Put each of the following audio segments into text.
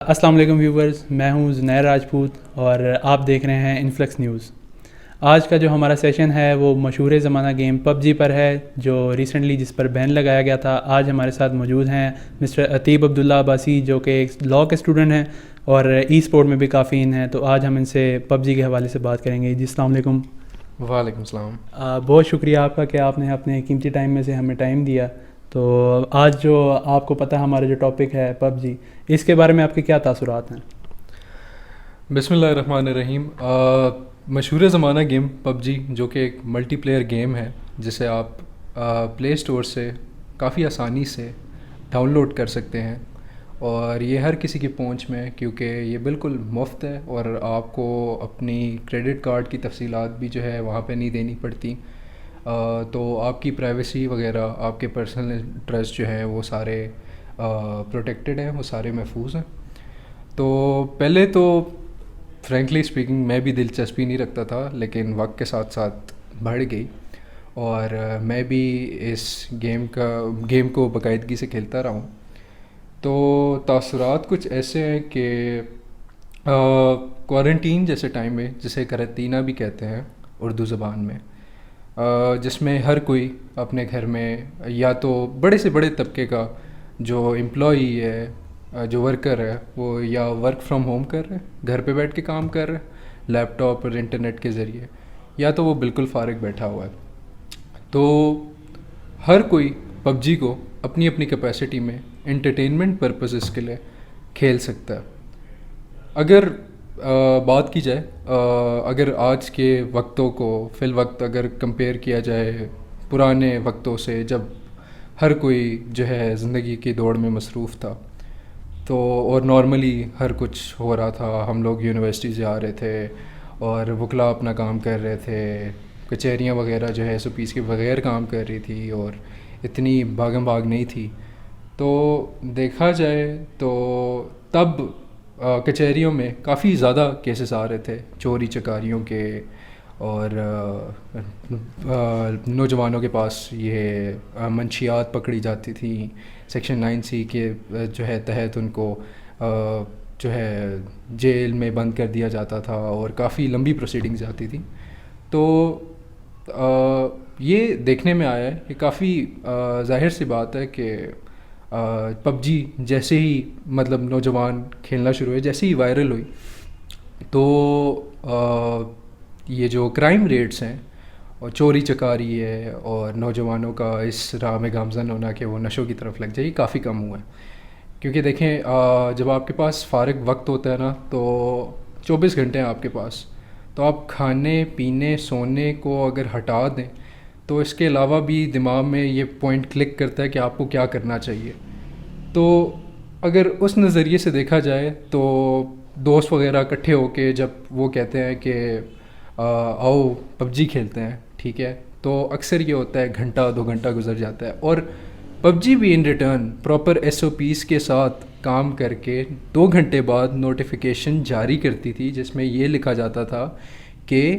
السلام علیکم ویورز، میں ہوں زنیر راجپوت اور آپ دیکھ رہے ہیں انفلکس نیوز۔ آج کا جو ہمارا سیشن ہے وہ مشہور زمانہ گیم پب جی پر ہے، جو ریسنٹلی جس پر بین لگایا گیا تھا۔ آج ہمارے ساتھ موجود ہیں مسٹر عتیب عبداللہ عباسی، جو کہ ایک لاء کے اسٹوڈنٹ ہیں اور ای اسپورٹ میں بھی کافی ان ہیں۔ تو آج ہم ان سے پب جی کے حوالے سے بات کریں گے۔ جی السلام علیکم۔ وعلیکم السلام۔ بہت شکریہ آپ کا کہ آپ نے اپنے قیمتی ٹائم میں سے ہمیں ٹائم دیا۔ تو آج جو آپ کو پتہ ہے ہمارا جو ٹاپک ہے پب جی، اس کے بارے میں آپ کے کیا تاثرات ہیں؟ بسم اللہ الرحمن الرحیم۔ مشہور زمانہ گیم پب جی، جو کہ ایک ملٹی پلیئر گیم ہے جسے آپ پلے اسٹور سے کافی آسانی سے ڈاؤن لوڈ کر سکتے ہیں، اور یہ ہر کسی کی پہنچ میں ہے کیونکہ یہ بالکل مفت ہے اور آپ کو اپنی کریڈٹ کارڈ کی تفصیلات بھی جو ہے وہاں پہ نہیں دینی پڑتی۔ تو آپ کی پرائیویسی وغیرہ، آپ کے پرسنل انٹرسٹ جو ہیں وہ سارے پروٹیکٹڈ ہیں، وہ سارے محفوظ ہیں۔ تو پہلے تو فرینکلی اسپیکنگ میں بھی دلچسپی نہیں رکھتا تھا، لیکن وقت کے ساتھ ساتھ بڑھ گئی اور میں بھی اس گیم کو باقاعدگی سے کھیلتا رہا ہوں۔ تو تاثرات کچھ ایسے ہیں کہ کوارنٹین جیسے ٹائم میں، جسے قرنطینہ بھی کہتے ہیں اردو زبان میں، جس میں ہر کوئی اپنے گھر میں یا تو بڑے سے بڑے طبقے کا جو امپلائی ہے، جو ورکر ہے، وہ یا ورک فرام ہوم کر رہے ہیں، گھر پہ بیٹھ کے کام کر رہے ہیں لیپ ٹاپ اور انٹرنیٹ کے ذریعے، یا تو وہ بالکل فارغ بیٹھا ہوا ہے۔ تو ہر کوئی پب جی کو اپنی اپنی کیپیسٹی میں انٹرٹینمنٹ پرپزز کے لیے کھیل سکتا ہے۔ اگر بات کی جائے، اگر آج کے وقتوں کو فی الوقت اگر کمپیئر کیا جائے پرانے وقتوں سے، جب ہر کوئی جو ہے زندگی کی دوڑ میں مصروف تھا، تو اور نارملی ہر کچھ ہو رہا تھا، ہم لوگ یونیورسٹی سے آ رہے تھے اور وکلا اپنا کام کر رہے تھے، کچہریاں وغیرہ جو ہے ایس او پیز کے بغیر کام کر رہی تھی اور اتنی بھاگم بھاگ نہیں تھی۔ تو دیکھا جائے تو تب کچہریوں میں کافی زیادہ کیسز آ رہے تھے چوری چکاریوں کے، اور نوجوانوں کے پاس یہ منشیات پکڑی جاتی تھیں، سیکشن 9C کے جو ہے تحت ان کو جو ہے جیل میں بند کر دیا جاتا تھا اور کافی لمبی پروسیڈنگز جاتی تھیں۔ تو یہ دیکھنے میں آیا ہے کہ کافی ظاہر سی بات ہے کہ پب جی جیسے ہی مطلب نوجوان کھیلنا شروع ہوئے، جیسے ہی وائرل ہوئی، تو یہ جو کرائم ریٹس ہیں اور چوری چکاری ہے اور نوجوانوں کا اس راہ میں گامزن ہونا کہ وہ نشوں کی طرف لگ جائے، یہ کافی کم ہوا ہے۔ کیونکہ دیکھیں، جب آپ کے پاس فارغ وقت ہوتا ہے نا، تو 24 گھنٹے ہیں آپ کے پاس، تو آپ کھانے پینے سونے کو اگر ہٹا دیں تو اس کے علاوہ بھی دماغ میں یہ پوائنٹ کلک کرتا ہے کہ آپ کو کیا کرنا چاہیے۔ تو اگر اس نظریے سے دیکھا جائے تو دوست وغیرہ اکٹھے ہو کے جب وہ کہتے ہیں کہ آؤ پب جی کھیلتے ہیں، ٹھیک ہے، تو اکثر یہ ہوتا ہے گھنٹہ 2 گھنٹہ گزر جاتا ہے، اور پب جی بھی in return proper S O Ps کے ساتھ کام کر کے 2 گھنٹے بعد نوٹیفیکیشن جاری کرتی تھی، جس میں یہ لکھا جاتا تھا کہ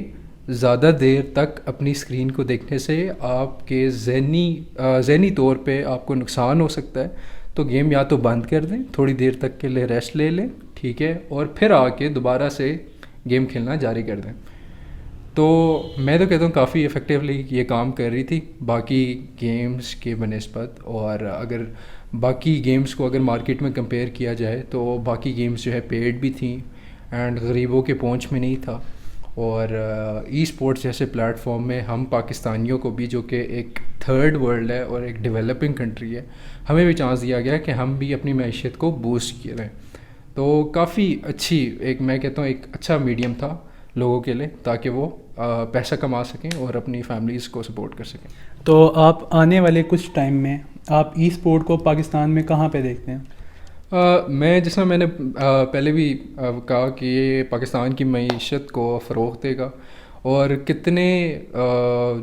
زیادہ دیر تک اپنی اسکرین کو دیکھنے سے آپ کے ذہنی طور پہ آپ کو نقصان ہو سکتا ہے، تو گیم یا تو بند کر دیں، تھوڑی دیر تک کے لیے ریسٹ لے لیں، ٹھیک ہے، اور پھر آ کے دوبارہ سے گیم کھیلنا جاری کر دیں۔ تو میں تو کہتا ہوں کافی افیکٹولی یہ کام کر رہی تھی باقی گیمز کے بنسبت، اور اگر باقی گیمز کو اگر مارکیٹ میں کمپیئر کیا جائے تو باقی گیمز جو ہے پیڈ بھی تھیں اینڈ غریبوں کے پہنچ میں نہیں تھا، اور ای اسپورٹس جیسے پلیٹ فارم میں ہم پاکستانیوں کو بھی، جو کہ ایک تھرڈ ورلڈ ہے اور ایک ڈیولپنگ کنٹری ہے، ہمیں بھی چانس دیا گیا کہ ہم بھی اپنی معیشت کو بوسٹ کریں۔ تو کافی اچھی میں کہتا ہوں ایک اچھا میڈیم تھا لوگوں کے لیے، تاکہ وہ پیسہ کما سکیں اور اپنی فیملیز کو سپورٹ کر سکیں۔ تو آپ آنے والے کچھ ٹائم میں آپ ای اسپورٹ کو پاکستان میں کہاں پہ دیکھتے ہیں؟ میں جس میں نے پہلے بھی کہا کہ یہ پاکستان کی معیشت کو فروغ دے گا، اور کتنے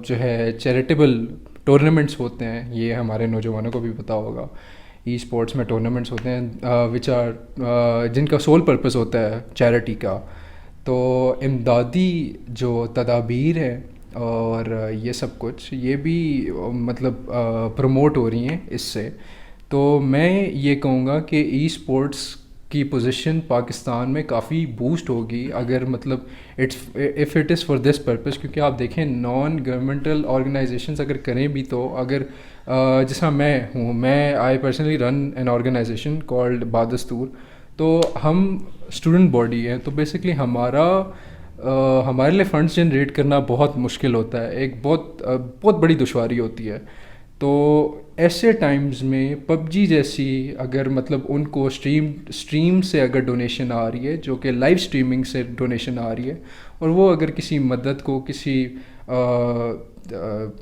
جو ہے چیریٹیبل ٹورنامنٹس ہوتے ہیں، یہ ہمارے نوجوانوں کو بھی پتہ ہوگا۔ ای اسپورٹس میں ٹورنامنٹس ہوتے ہیں جن کا سول پرپس ہوتا ہے چیریٹی کا، تو امدادی جو تدابیر ہیں اور یہ سب کچھ یہ بھی مطلب پروموٹ ہو رہی ہیں اس سے۔ تو میں یہ کہوں گا کہ ای اسپورٹس کی پوزیشن پاکستان میں کافی بوسٹ ہوگی اگر مطلب if it is for this purpose. کیونکہ آپ دیکھیں نان گورنمنٹل آرگنائزیشنز اگر کریں بھی تو اگر جس طرح میں ہوں, میں I personally run an organization called Badastoor, تو ہم اسٹوڈنٹ باڈی ہیں, تو بیسکلی ہمارے لیے فنڈس جنریٹ کرنا بہت مشکل ہوتا ہے, ایک بہت بڑی دشواری ہوتی ہے. تو ایسے ٹائمز میں پب جی جیسی اگر مطلب ان کو اسٹریم سے اگر ڈونیشن آ رہی ہے, جو کہ لائیو اسٹریمنگ سے ڈونیشن آ رہی ہے, اور وہ اگر کسی مدد کو کسی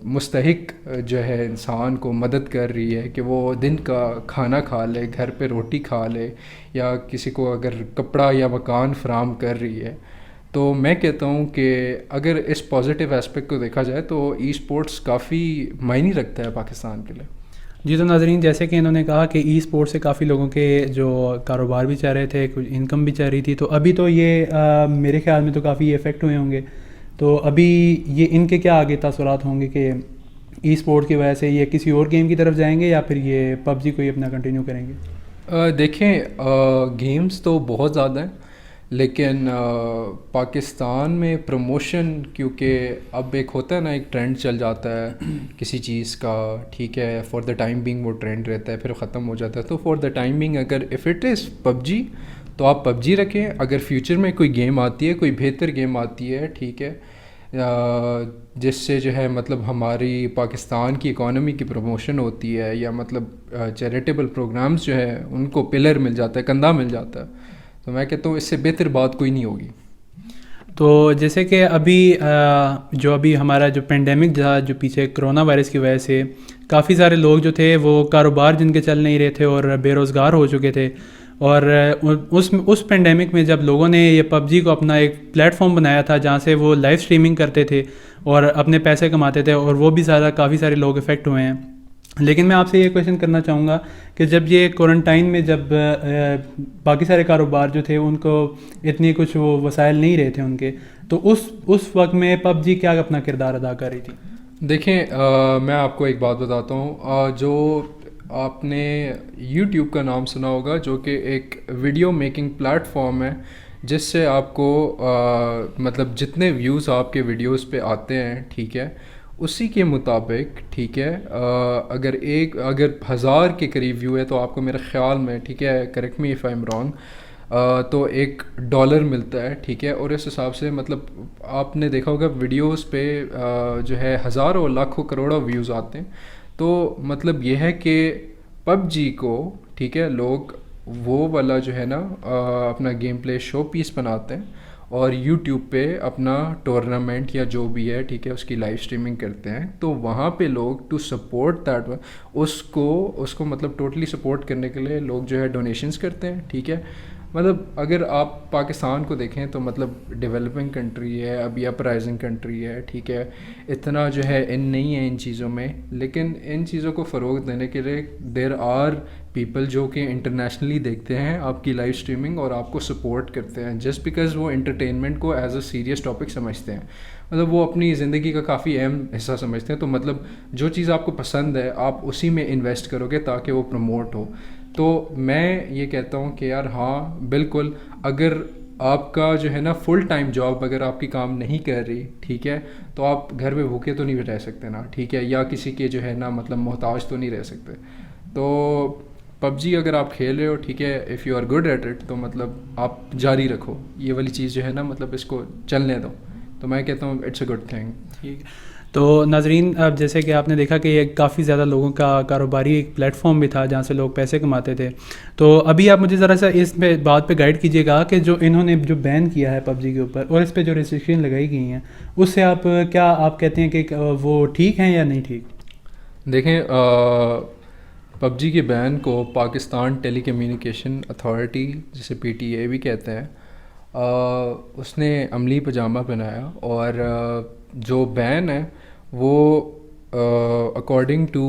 مستحق جو ہے انسان کو مدد کر رہی ہے کہ وہ دن کا کھانا کھا لے, گھر پہ روٹی کھا لے, یا کسی کو اگر کپڑا یا مکان فراہم کر رہی ہے, تو میں کہتا ہوں کہ اگر اس پازیٹیو اسپیکٹ کو دیکھا جائے تو ای اسپورٹس کافی معنی رکھتا ہے پاکستان کے لیے. جی تو ناظرین, جیسے کہ انہوں نے کہا کہ ای اسپورٹ سے کافی لوگوں کے جو کاروبار بھی چل رہے تھے, کچھ انکم بھی چل رہی تھی, تو ابھی تو یہ میرے خیال میں تو کافی افیکٹ ہوئے ہوں گے. تو ابھی یہ ان کے کیا آگے تاثرات ہوں گے کہ ای اسپورٹ کی وجہ سے یہ کسی اور گیم کی طرف جائیں گے یا پھر یہ پب جی کو ہی اپنا کنٹینیو کریں گے؟ دیکھیں گیمز تو بہت زیادہ ہیں, لیکن پاکستان میں پروموشن, کیونکہ اب ایک ہوتا ہے نا, ایک ٹرینڈ چل جاتا ہے کسی چیز کا, ٹھیک ہے, فار دا ٹائم بینگ وہ ٹرینڈ رہتا ہے, پھر ختم ہو جاتا ہے. تو فار دا ٹائم بینگ اگر اف اٹ از پب جی تو آپ پب جی رکھیں. اگر فیوچر میں کوئی گیم آتی ہے, کوئی بہتر گیم آتی ہے, ٹھیک ہے, جس سے جو ہے مطلب ہماری پاکستان کی اکانومی کی پروموشن ہوتی ہے, یا مطلب چیریٹیبل پروگرامز جو ہے ان کو پلر مل جاتا ہے, کندھا مل جاتا ہے, تو میں کہتا ہوں اس سے بہتر بات کوئی نہیں ہوگی. تو جیسے کہ ابھی ہمارا جو پینڈیمک تھا, جو پیچھے کرونا وائرس کی وجہ سے کافی سارے لوگ جو تھے وہ کاروبار جن کے چل نہیں رہے تھے اور بے روزگار ہو چکے تھے, اور اس پینڈیمک میں جب لوگوں نے یہ پب جی کو اپنا ایک پلیٹ فارم بنایا تھا جہاں سے وہ لائیو اسٹریمنگ کرتے تھے اور اپنے پیسے کماتے تھے, اور وہ بھی کافی سارے لوگ افیکٹ ہوئے ہیں. لیکن میں آپ سے یہ کویشچن کرنا چاہوں گا کہ جب یہ کوارنٹائن میں جب باقی سارے کاروبار جو تھے ان کو اتنی کچھ وہ وسائل نہیں رہے تھے ان کے, تو اس وقت میں پب جی کیا اپنا کردار ادا کر رہی تھی؟ دیکھیں میں آپ کو ایک بات بتاتا ہوں. جو آپ نے یوٹیوب کا نام سنا ہوگا, جو کہ ایک ویڈیو میکنگ پلیٹ فارم ہے, جس سے آپ کو مطلب جتنے ویوز آپ کے ویڈیوز پہ آتے ہیں, ٹھیک ہے, اسی کے مطابق, ٹھیک ہے, اگر 1000 کے قریب ویو ہے تو آپ کو میرے خیال میں, ٹھیک ہے, correct me if I am wrong, تو $1 ملتا ہے, ٹھیک ہے. اور اس حساب سے مطلب آپ نے دیکھا ہوگا ویڈیوز پہ جو ہے ہزاروں لاکھوں کروڑوں ویوز آتے ہیں. تو مطلب یہ ہے کہ پب جی کو, ٹھیک ہے, لوگ وہ والا جو ہے نا اپنا گیم پلے شو پیس بناتے ہیں اور یوٹیوب پہ اپنا ٹورنامنٹ یا جو بھی ہے, ٹھیک ہے, اس کی لائیو اسٹریمنگ کرتے ہیں. تو وہاں پہ لوگ ٹو سپورٹ دیٹ اس کو مطلب ٹوٹلی سپورٹ کرنے کے لیے لوگ جو ہے ڈونیشنز کرتے ہیں, ٹھیک ہے. مطلب اگر آپ پاکستان کو دیکھیں تو مطلب ڈیولپنگ کنٹری ہے, ابھی اپرائزنگ کنٹری ہے, ٹھیک ہے, اتنا جو ہے نہیں ہے ان چیزوں میں, لیکن ان چیزوں کو فروغ دینے کے لیے دیر آر پیپل جو کہ انٹرنیشنلی دیکھتے ہیں آپ کی لائیو اسٹریمنگ اور آپ کو سپورٹ کرتے ہیں, جسٹ بیکاز وہ انٹرٹینمنٹ کو ایز اے سیریس ٹاپک سمجھتے ہیں, مطلب وہ اپنی زندگی کا کافی اہم حصہ سمجھتے ہیں. تو مطلب جو چیز آپ کو پسند ہے آپ اسی میں انویسٹ کرو گے تاکہ وہ پروموٹ ہو. تو میں یہ کہتا ہوں کہ یار ہاں بالکل, اگر آپ کا جو ہے نا فل ٹائم جاب اگر آپ کی کام نہیں کر رہی, ٹھیک ہے, تو آپ گھر میں بھوکے تو نہیں رہ سکتے نا, ٹھیک ہے, یا کسی کے جو ہے نا مطلب محتاج تو نہیں رہ سکتے. تو پب جی اگر آپ کھیل رہے ہو, ٹھیک ہے, if you are good at it, تو مطلب آپ جاری رکھو, یہ والی چیز جو ہے نا مطلب اس کو چلنے دو. تو میں کہتا ہوں اٹس اے گڈ تھنگ. ٹھیک ہے. تو ناظرین, اب جیسے کہ آپ نے دیکھا کہ یہ کافی زیادہ لوگوں کا کاروباری ایک پلیٹ فارم بھی تھا جہاں سے لوگ پیسے کماتے تھے. تو ابھی آپ مجھے ذرا سا اس پہ بات پہ گائیڈ کیجیے گا کہ جو انہوں نے جو بین کیا ہے پب جی کے اوپر اور اس پہ جو ریسٹرکشن لگائی گئی ہیں, اس سے آپ کیا آپ کہتے ہیں کہ وہ ٹھیک ہیں یا نہیں ٹھیک؟ دیکھیں پب جی کے بین کو پاکستان ٹیلی کمیونیکیشن اتھارٹی, جسے PTA بھی کہتے ہیں, اس نے عملی پجامہ پہنایا, اور جو بین ہے وہ according to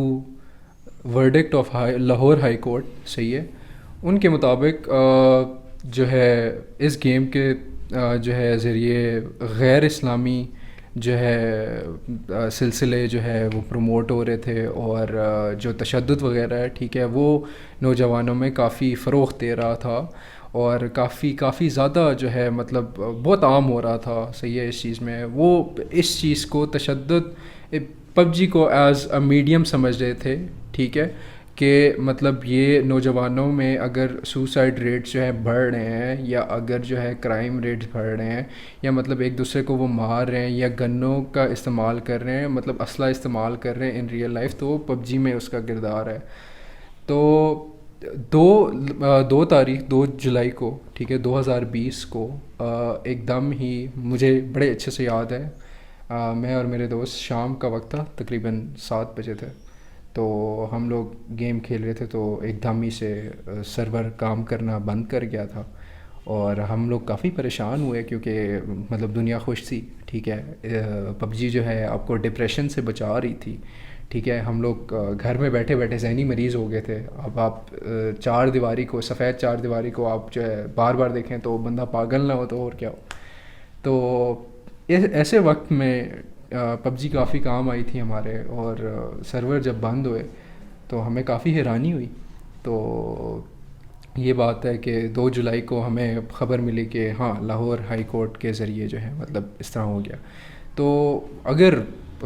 verdict of Lahore high court, صحیح ہے, ان کے مطابق جو ہے اس گیم کے جو ہے ذریعے غیر اسلامی جو ہے سلسلے جو ہے وہ پروموٹ ہو رہے تھے, اور جو تشدد وغیرہ ہے, ٹھیک ہے, وہ نوجوانوں میں کافی فروغ دے رہا تھا. اور کافی زیادہ جو ہے مطلب بہت عام ہو رہا تھا. صحیح ہے. اس چیز میں وہ اس چیز کو تشدد پب جی کو ایز اے میڈیم سمجھ رہے تھے, ٹھیک ہے, کہ مطلب یہ نوجوانوں میں اگر سوسائڈ ریٹس جو ہے بڑھ رہے ہیں, یا اگر جو ہے کرائم ریٹس بڑھ رہے ہیں, یا مطلب ایک دوسرے کو وہ مار رہے ہیں, یا گنوں کا استعمال کر رہے ہیں, مطلب اسلحہ استعمال کر رہے ہیں ان ریئل لائف, تو پب جی میں اس کا کردار ہے. تو 2 جولائی کو, ٹھیک ہے, 2020 کو ایک دم ہی مجھے بڑے اچھے سے یاد ہے, میں اور میرے دوست شام کا وقت تھا, تقریباً 7 بجے تھے, تو ہم لوگ گیم کھیل رہے تھے, تو ایک دم ہی سے سرور کام کرنا بند کر گیا تھا, اور ہم لوگ کافی پریشان ہوئے کیونکہ مطلب دنیا خوش تھی, ٹھیک ہے. پب جی جو ہے آپ کو ڈپریشن سے بچا رہی تھی, ٹھیک ہے. ہم لوگ گھر میں بیٹھے بیٹھے ذہنی مریض ہو گئے تھے. اب آپ چار دیواری کو, سفید چار دیواری کو آپ جو ہے بار بار دیکھیں تو بندہ پاگل نہ ہو تو اور کیا ہو. تو ایسے وقت میں پب جی کافی کام آئی تھی ہمارے, اور سرور جب بند ہوئے تو ہمیں کافی حیرانی ہوئی. تو یہ بات ہے کہ 2 جولائی کو ہمیں خبر ملی کہ ہاں لاہور ہائی کورٹ کے ذریعے جو ہے مطلب اس طرح ہو گیا. تو اگر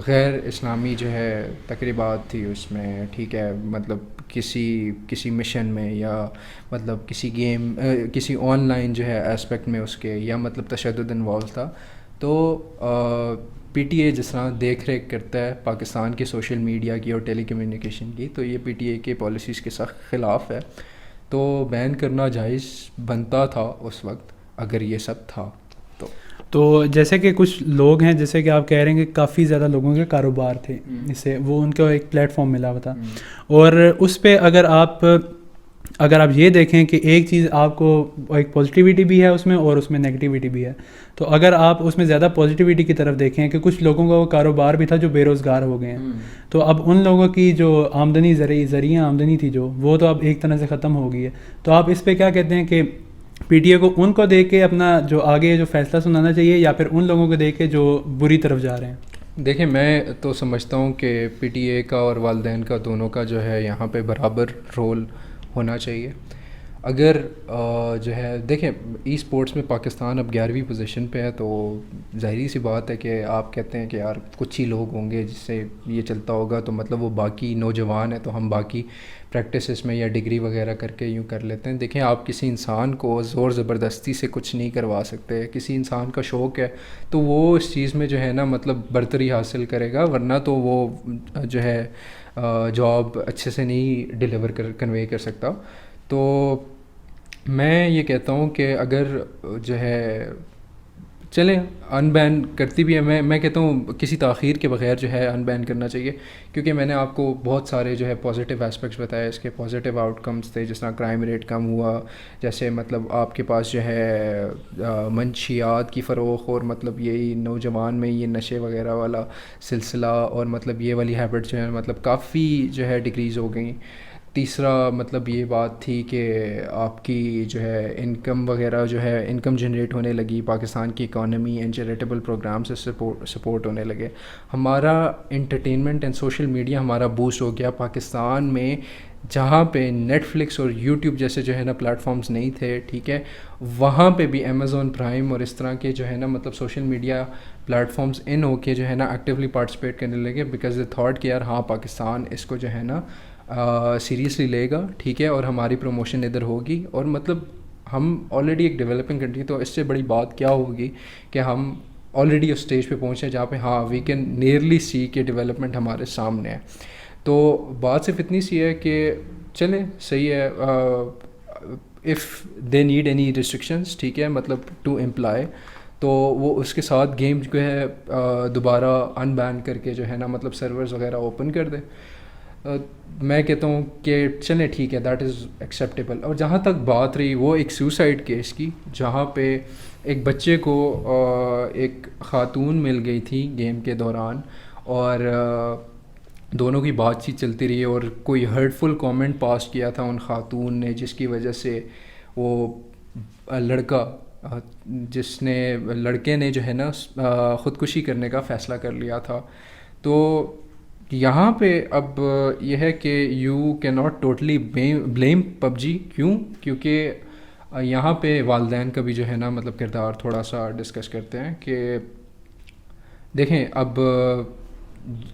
غیر اسلامی جو ہے تقریبات تھی اس میں, ٹھیک ہے, مطلب کسی مشن میں, یا مطلب کسی گیم کسی آن لائن جو ہے اسپیکٹ میں اس کے, یا مطلب تشدد انوالو تھا, تو پی ٹی اے جس طرح دیکھ ریکھ کرتا ہے پاکستان کی سوشل میڈیا کی اور ٹیلی کمیونیکیشن کی, تو یہ پی ٹی اے کے پالیسیز کے سخت خلاف ہے. تو بین کرنا جائز بنتا تھا اس وقت اگر یہ سب تھا. تو جیسے کہ کچھ لوگ ہیں, جیسے کہ آپ کہہ رہے ہیں کہ کافی زیادہ لوگوں کے کاروبار تھے اس سے, وہ ان کو ایک پلیٹ فارم ملا ہوا تھا, اور اس پہ اگر آپ یہ دیکھیں کہ ایک چیز آپ کو ایک پازیٹیوٹی بھی ہے اس میں اور اس میں نگیٹیوٹی بھی ہے, تو اگر آپ اس میں زیادہ پازیٹیوٹی کی طرف دیکھیں کہ کچھ لوگوں کا وہ کاروبار بھی تھا جو بے روزگار ہو گئے ہیں, تو اب ان لوگوں کی جو آمدنی ذریعہ آمدنی تھی جو, وہ تو اب ایک طرح سے ختم ہو گئی ہے. تو آپ اس پہ کیا کہتے ہیں کہ پی ٹی اے کو ان کو دیکھ کے اپنا جو آگے جو فیصلہ سنانا چاہیے, یا پھر ان لوگوں کو دیکھ کے جو بری طرف جا رہے ہیں؟ دیکھیں, میں تو سمجھتا ہوں کہ پی ٹی اے کا اور والدین کا دونوں کا جو ہے یہاں پہ برابر رول ہونا چاہیے. اگر جو ہے دیکھیں ای اسپورٹس میں پاکستان اب 11ویں پوزیشن پہ ہے, تو ظاہری سی بات ہے کہ آپ کہتے ہیں کہ یار کچھ ہی لوگ ہوں گے جس سے یہ چلتا ہوگا, تو مطلب وہ باقی نوجوان ہیں تو ہم باقی پریکٹسز میں یا ڈگری وغیرہ کر کے یوں کر لیتے ہیں. دیکھیں, آپ کسی انسان کو زور زبردستی سے کچھ نہیں کروا سکتے. کسی انسان کا شوق ہے تو وہ اس چیز میں جو ہے نا مطلب برتری حاصل کرے گا, ورنہ تو وہ جو ہے جاب اچھے سے نہیں کنوے کر سکتا. تو میں یہ کہتا ہوں کہ اگر جو ہے چلیں ان بین کرتی بھی ہے, میں کہتا ہوں کسی تاخیر کے بغیر جو ہے ان بین کرنا چاہیے, کیونکہ میں نے آپ کو بہت سارے جو ہے پازیٹیو اسپیکٹس بتائے, اس کے پازیٹیو آؤٹ کمز تھے, جس طرح کرائم ریٹ کم ہوا, جیسے مطلب آپ کے پاس جو ہے منشیات کی فروغ, اور مطلب یہی نوجوان میں یہ نشے وغیرہ والا سلسلہ, اور مطلب یہ والی ہیبٹ جو ہے مطلب کافی جو ہے ڈکریز ہو گئیں. تیسرا مطلب یہ بات تھی کہ آپ کی جو ہے انکم وغیرہ جو ہے انکم جنریٹ ہونے لگی, پاکستان کی اکانومی اینڈ چیریٹیبل پروگرام سے سپورٹ ہونے لگے. ہمارا انٹرٹینمنٹ اینڈ سوشل میڈیا ہمارا بوسٹ ہو گیا. پاکستان میں جہاں پہ نیٹ فلکس اور یوٹیوب جیسے جو ہے نا پلیٹ فارمز نہیں تھے, ٹھیک ہے, وہاں پہ بھی امیزون پرائم اور اس طرح کے جو ہے نا مطلب سوشل میڈیا پلیٹ فارمز ان ہو کے جو ہے نا ایکٹیولی پارٹیسپیٹ کرنے لگے, بیکاز دے تھاٹ کہ یار ہاں پاکستان اس کو جو ہے نا سیریسلی لے گا, ٹھیک ہے, اور ہماری پروموشن ادھر ہوگی, اور مطلب ہم آلریڈی ایک ڈیولپنگ کنٹری, تو اس سے بڑی بات کیا ہوگی کہ ہم آلریڈی اس اسٹیج پہ پہنچے جہاں پہ ہاں وی کین نیئرلی سی کہ ڈیولپمنٹ ہمارے سامنے ہے. تو بات صرف اتنی سی ہے کہ چلیں صحیح ہے, if they need any restrictions, ٹھیک ہے, مطلب ٹو امپلائی, تو وہ اس کے ساتھ گیم جو ہے دوبارہ ان بین کر کے جو ہے نا مطلب سرورز وغیرہ اوپن کر دیں. میں کہتا ہوں کہ چلیں ٹھیک ہے, دیٹ از ایکسیپٹیبل. اور جہاں تک بات رہی وہ ایک سوسائڈ کیس کی, جہاں پہ ایک بچے کو ایک خاتون مل گئی تھی گیم کے دوران, اور دونوں کی بات چیت چلتی رہی, اور کوئی ہرٹفل کامنٹ پاس کیا تھا ان خاتون نے, جس کی وجہ سے وہ لڑکے نے جو ہے نا خودکشی کرنے کا فیصلہ کر لیا تھا. تو یہاں پہ اب یہ ہے کہ یو کی ناٹ ٹوٹلی بلیم پب جی. کیونکہ یہاں پہ والدین کا بھی جو ہے نا مطلب کردار تھوڑا سا ڈسکس کرتے ہیں کہ دیکھیں اب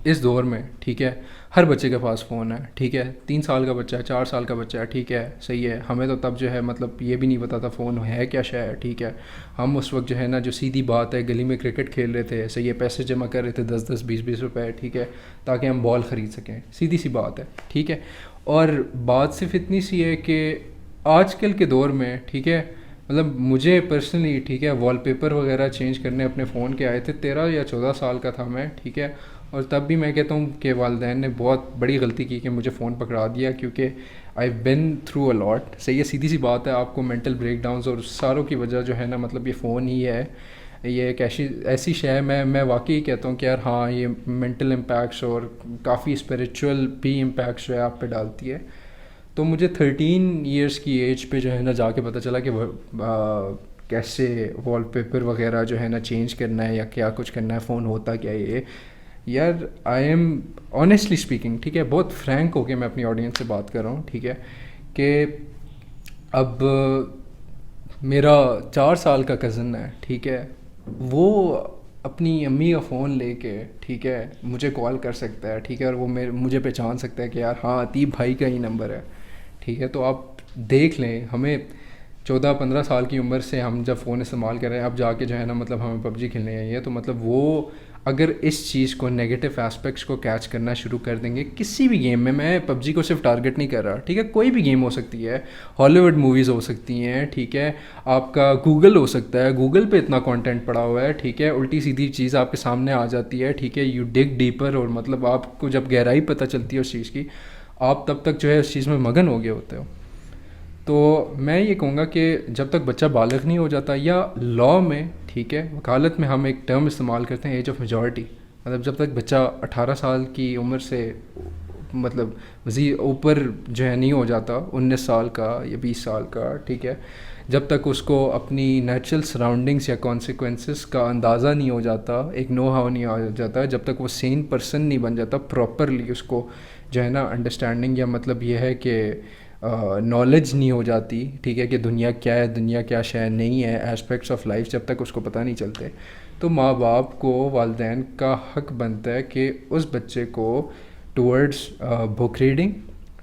اس دور میں ٹھیک ہے ہر بچے کے پاس فون ہے، ٹھیک ہے 3 سال کا بچہ ہے، 4 سال کا بچہ ہے، ٹھیک ہے صحیح ہے. ہمیں تو تب جو ہے مطلب یہ بھی نہیں پتا تھا فون ہے کیا شے ہے، ٹھیک ہے. ہم اس وقت جو ہے نا جو سیدھی بات ہے گلی میں کرکٹ کھیل رہے تھے، صحیح ہے، پیسے جمع کر رہے تھے 10 20 روپے، ٹھیک ہے، تاکہ ہم بال خرید سکیں. سیدھی سی بات ہے، ٹھیک ہے. اور بات صرف اتنی سی ہے کہ آج کل کے دور میں ٹھیک ہے مطلب مجھے پرسنلی ٹھیک ہے وال پیپر وغیرہ چینج کرنے اپنے فون کے آئے تھے، 13 یا 14 سال کا تھا میں، ٹھیک ہے. اور تب بھی میں کہتا ہوں کہ والدین نے بہت بڑی غلطی کی کہ مجھے فون پکڑا دیا، کیونکہ آئی بین تھرو اے لاٹ. صحیح ہے، سیدھی سی بات ہے، آپ کو مینٹل بریک ڈاؤنز اور ساروں کی وجہ جو ہے نا مطلب یہ فون ہی ہے. یہ ایک ایسی شے ہے، میں واقعی کہتا ہوں کہ یار ہاں یہ مینٹل امپیکٹس اور کافی اسپریچول بھی امپیکٹس جو ہے آپ پہ ڈالتی ہے. تو مجھے 13 ایئرس کی ایج پہ جو ہے نا جا کے پتہ چلا کہ کیسے وال پیپر وغیرہ جو ہے نا چینج کرنا ہے یا کیا کچھ کرنا ہے، فون ہوتا کیا ہے یہ. یار آئی ایم آنیسٹلی اسپیکنگ ٹھیک ہے بہت فرینک ہو کے میں اپنی آڈینس سے بات کر رہا ہوں، ٹھیک ہے، کہ اب میرا 4 سال کا کزن ہے، ٹھیک ہے، وہ اپنی امی کا فون لے کے ٹھیک ہے مجھے کال کر سکتا ہے، ٹھیک ہے، اور وہ مجھے پہچان سکتا ہے کہ یار ہاں عتیب بھائی کا ہی نمبر ہے، ٹھیک ہے. تو آپ دیکھ لیں ہمیں 14-15 سال کی عمر سے ہم جب فون استعمال کر رہے ہیں، اب جا کے جو ہے نا مطلب ہمیں پب جی کھیلنے آئی ہے. تو مطلب وہ اگر اس چیز کو نیگیٹو اسپیکٹس کو کیچ کرنا شروع کر دیں گے کسی بھی گیم میں پب جی کو صرف ٹارگٹ نہیں کر رہا، ٹھیک ہے، کوئی بھی گیم ہو سکتی ہے، ہالی ووڈ موویز ہو سکتی ہیں، ٹھیک ہے، آپ کا گوگل ہو سکتا ہے، گوگل پہ اتنا کانٹینٹ پڑا ہوا ہے، ٹھیک ہے، الٹی سیدھی چیز آپ کے سامنے آ جاتی ہے، ٹھیک ہے، یو ڈگ ڈیپر، اور مطلب آپ کو جب گہرائی پتہ چلتی ہے اس چیز کی، آپ تب تک جو ہے اس چیز میں مگن ہو گئے ہوتے ہو. تو میں یہ کہوں گا کہ جب تک بچہ بالغ نہیں ہو جاتا، یا لاء میں ٹھیک ہے وکالت میں ہم ایک ٹرم استعمال کرتے ہیں ایج آف میجورٹی، مطلب جب تک بچہ 18 سال کی عمر سے مطلب مزید اوپر جو ہے نہیں ہو جاتا، 19 سال کا یا 20 سال کا، ٹھیک ہے، جب تک اس کو اپنی نیچرل سراؤنڈنگس یا کانسیکوینسز کا اندازہ نہیں ہو جاتا، ایک نو ہاؤ نہیں آ جاتا، جب تک وہ سین پرسن نہیں بن جاتا پراپرلی، اس کو جو ہے نا انڈرسٹینڈنگ یا مطلب یہ ہے کہ نالج نہیں ہو جاتی، ٹھیک ہے، کہ دنیا کیا ہے، دنیا کیا شے نہیں ہے، ایسپیکٹس آف لائف جب تک اس کو پتہ نہیں چلتے، تو ماں باپ کو والدین کا حق بنتا ہے کہ اس بچے کو ٹورڈز بک ریڈنگ،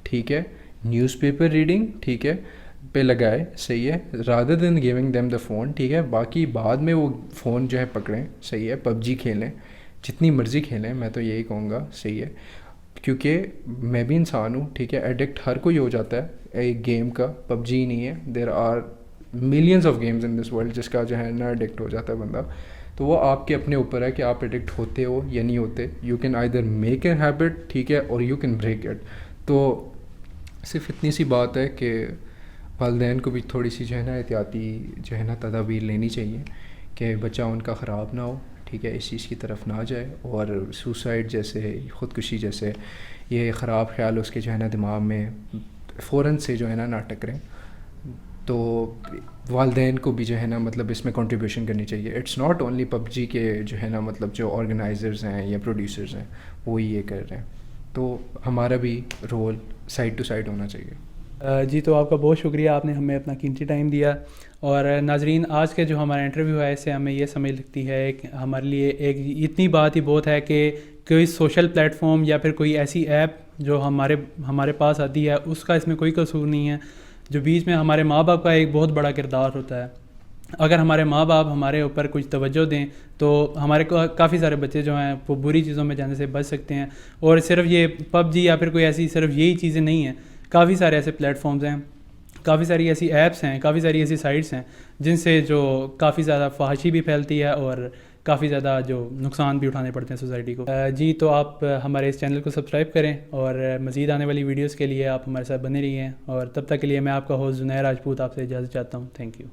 ٹھیک ہے، نیوز پیپر ریڈنگ، ٹھیک ہے، پہ لگائے، صحیح ہے، rather than giving them the phone, ٹھیک ہے. باقی بعد میں وہ فون جو ہے پکڑیں، صحیح ہے، پب جی کھیلیں، جتنی مرضی کھیلیں، میں تو یہی کہوں گا، صحیح ہے، کیونکہ میں بھی انسان ہوں، ٹھیک ہے، ایڈکٹ ہر کوئی ہو جاتا ہے ایک گیم کا، پب جی نہیں ہے، there are millions of games in this world جس کا جو ہے نا ایڈکٹ ہو جاتا ہے بندہ. تو وہ آپ کے اپنے اوپر ہے کہ آپ ایڈکٹ ہوتے ہو یا نہیں ہوتے. You can either make a habit, ٹھیک ہے، اور یو کین بریک اٹ. تو صرف اتنی سی بات ہے کہ والدین کو بھی تھوڑی سی جو ہے نا احتیاطی جو ہے نا تدابیر لینی چاہیے کہ بچہ ان کا خراب نہ ہو، ٹھیک ہے، اس چیز کی طرف نہ جائے، اور سوسائڈ جیسے خودکشی جیسے یہ خراب خیال اس کے جو ہے نا دماغ میں فوراً سے جو ہے نا نہ ٹکریں. تو والدین کو بھی جو ہے نا مطلب اس میں کنٹریبیوشن کرنی چاہیے. اٹس ناٹ اونلی پب جی کے جو ہے نا مطلب جو آرگنائزرز ہیں یا پروڈیوسرز ہیں وہی یہ کر رہے ہیں، تو ہمارا بھی رول سائڈ ٹو سائڈ ہونا چاہیے. جی تو آپ کا بہت شکریہ، آپ نے ہمیں اپنا قیمتی ٹائم دیا. اور ناظرین، آج کے جو ہمارا انٹرویو ہے اس سے ہمیں یہ سمجھ لگتی ہے کہ ہمارے لیے ایک اتنی بات ہی بہت ہے کہ کوئی سوشل پلیٹ فارم یا پھر کوئی ایسی ایپ جو ہمارے پاس آتی ہے اس کا اس میں کوئی قصور نہیں ہے. جو بیچ میں ہمارے ماں باپ کا ایک بہت بڑا کردار ہوتا ہے. اگر ہمارے ماں باپ ہمارے اوپر کچھ توجہ دیں تو ہمارے کافی سارے بچے جو ہیں وہ بری چیزوں میں جانے سے بچ سکتے ہیں. اور صرف یہ پب جی یا پھر کوئی ایسی صرف یہی چیزیں نہیں ہیں، کافی سارے ایسے پلیٹ فارمز ہیں، کافی ساری ایسی ایپس ہیں، کافی ساری ایسی سائٹس ہیں جن سے جو کافی زیادہ فحاشی بھی پھیلتی ہے اور کافی زیادہ جو نقصان بھی اٹھانے پڑتے ہیں سوسائٹی کو. جی تو آپ ہمارے اس چینل کو سبسکرائب کریں اور مزید آنے والی ویڈیوز کے لیے آپ ہمارے ساتھ بنے رہیے. اور تب تک کے لیے میں آپ کا ہوسٹ زنیر راجپوت آپ سے اجازت چاہتا ہوں. Thank you.